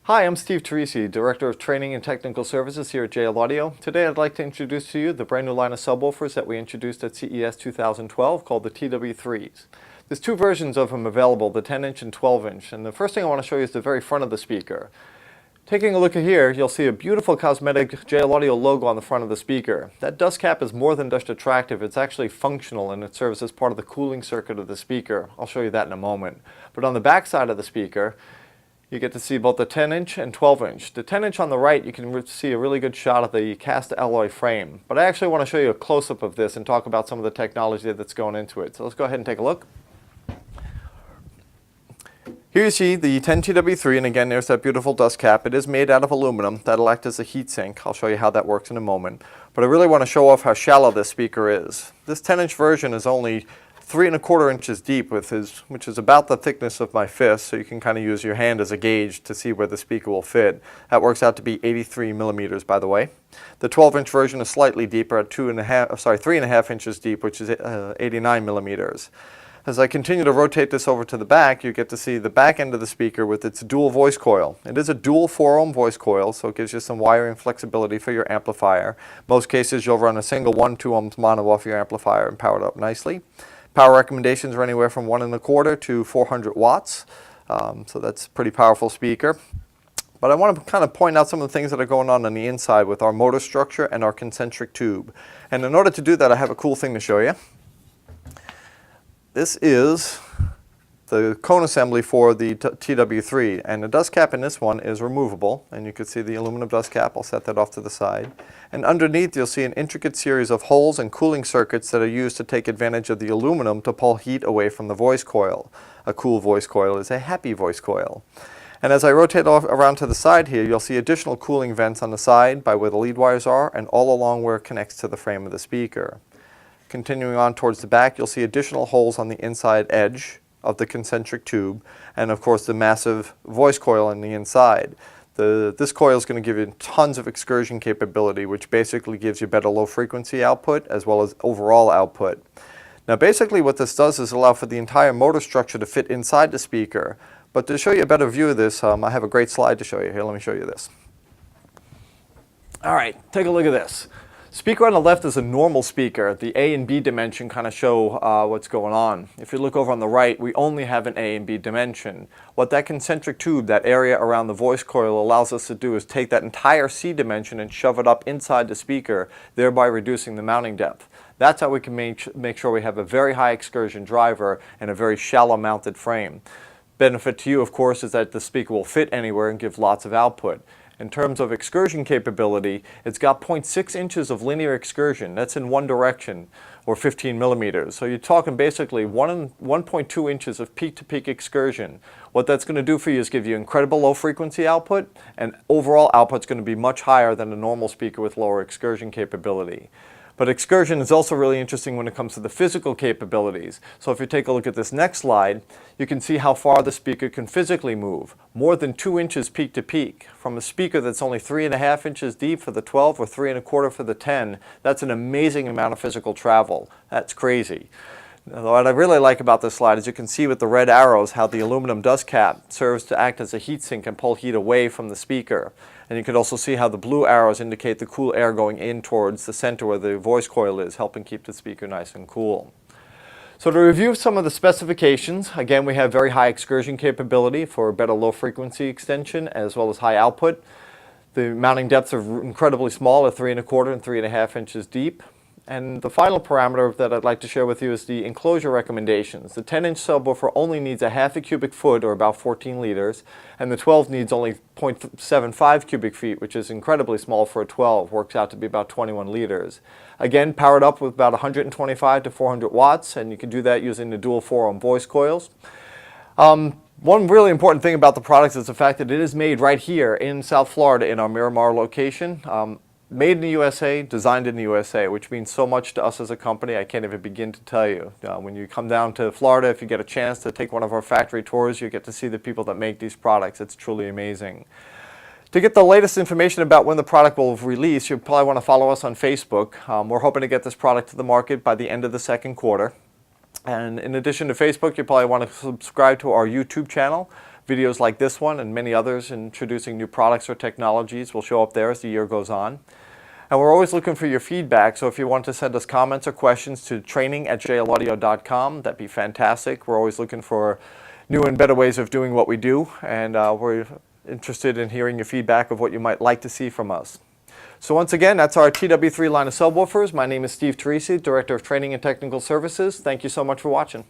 Hi, I'm Steve Teresi, Director of Training and Technical Services here at JL Audio. Today I'd like to introduce to you the brand new line of subwoofers that we introduced at CES 2012 called the TW3s. There's two versions of them available, the 10-inch and 12-inch, and the first thing I want to show you is the very front of the speaker. Taking a look at here, you'll see a beautiful cosmetic JL Audio logo on the front of the speaker. That dust cap is more than just attractive, it's actually functional and it serves as part of the cooling circuit of the speaker. I'll show you that in a moment. But on the back side of the speaker, you get to see both the 10-inch and 12-inch. The 10-inch on the right, you can see a really good shot of the cast alloy frame. But I actually want to show you a close-up of this and talk about some of the technology that's going into it. So let's go ahead and take a look. Here you see the 10TW3, and again there's that beautiful dust cap. It is made out of aluminum. That'll act as a heat sink. I'll show you how that works in a moment. But I really want to show off how shallow this speaker is. This 10-inch version is only 3¼ inches deep, which is about the thickness of my fist, so you can kind of use your hand as a gauge to see where the speaker will fit. That works out to be 83 millimeters, by the way. The 12-inch version is slightly deeper at 3½ inches deep, which is 89 millimeters. As I continue to rotate this over to the back, you get to see the back end of the speaker with its dual voice coil. It is a dual 4-ohm voice coil, so it gives you some wiring flexibility for your amplifier. Most cases you'll run a single 1-2 ohms mono off your amplifier and power it up nicely. Power recommendations are anywhere from 1¼ to 400 watts, so that's a pretty powerful speaker. But I want to kind of point out some of the things that are going on the inside with our motor structure and our concentric tube. And in order to do that, I have a cool thing to show you. This is the cone assembly for the TW3, and the dust cap in this one is removable, and you can see the aluminum dust cap. I'll set that off to the side. And underneath you'll see an intricate series of holes and cooling circuits that are used to take advantage of the aluminum to pull heat away from the voice coil. A cool voice coil is a happy voice coil. And as I rotate around to the side here, you'll see additional cooling vents on the side by where the lead wires are and all along where it connects to the frame of the speaker. Continuing on towards the back, you'll see additional holes on the inside edge of the concentric tube, and of course the massive voice coil on the inside. This coil is going to give you tons of excursion capability, which basically gives you better low frequency output as well as overall output. Now basically what this does is allow for the entire motor structure to fit inside the speaker. But to show you a better view of this, I have a great slide to show you. Here, let me show you this. Alright, take a look at this. Speaker on the left is a normal speaker. The A and B dimension kind of show what's going on. If you look over on the right, we only have an A and B dimension. What that concentric tube, that area around the voice coil, allows us to do is take that entire C dimension and shove it up inside the speaker, thereby reducing the mounting depth. That's how we can make sure we have a very high excursion driver and a very shallow mounted frame. Benefit to you, of course, is that the speaker will fit anywhere and give lots of output. In terms of excursion capability, it's got 0.6 inches of linear excursion. That's in one direction, or 15 millimeters. So you're talking basically 1.2 inches of peak-to-peak excursion. What that's going to do for you is give you incredible low frequency output, and overall output's going to be much higher than a normal speaker with lower excursion capability. But excursion is also really interesting when it comes to the physical capabilities. So if you take a look at this next slide, you can see how far the speaker can physically move. More than 2 inches peak to peak. From a speaker that's only 3½ inches deep for the 12 or 3¼ for the 10, that's an amazing amount of physical travel. That's crazy. What I really like about this slide is you can see with the red arrows how the aluminum dust cap serves to act as a heat sink and pull heat away from the speaker. And you can also see how the blue arrows indicate the cool air going in towards the center where the voice coil is, helping keep the speaker nice and cool. So to review some of the specifications, again we have very high excursion capability for better low frequency extension as well as high output. The mounting depths are incredibly small at 3¼ and 3½ inches deep. And the final parameter that I'd like to share with you is the enclosure recommendations. The 10-inch subwoofer only needs a ½ cubic foot, or about 14 liters, and the 12 needs only 0.75 cubic feet, which is incredibly small for a 12, works out to be about 21 liters. Again, powered up with about 125 to 400 watts, and you can do that using the dual 4-ohm voice coils. One really important thing about the product is the fact that it is made right here in South Florida in our Miramar location. Made in the USA, designed in the USA, which means so much to us as a company, I can't even begin to tell you. When you come down to Florida, if you get a chance to take one of our factory tours, you get to see the people that make these products. It's truly amazing. To get the latest information about when the product will release, you probably want to follow us on Facebook. We're hoping to get this product to the market by the end of the second quarter. And in addition to Facebook, you probably want to subscribe to our YouTube channel. Videos like this one and many others introducing new products or technologies will show up there as the year goes on. And we're always looking for your feedback, so if you want to send us comments or questions to training@jlaudio.com, that'd be fantastic. We're always looking for new and better ways of doing what we do, and we're interested in hearing your feedback of what you might like to see from us. So once again, that's our TW3 line of subwoofers. My name is Steve Teresi, Director of Training and Technical Services. Thank you so much for watching.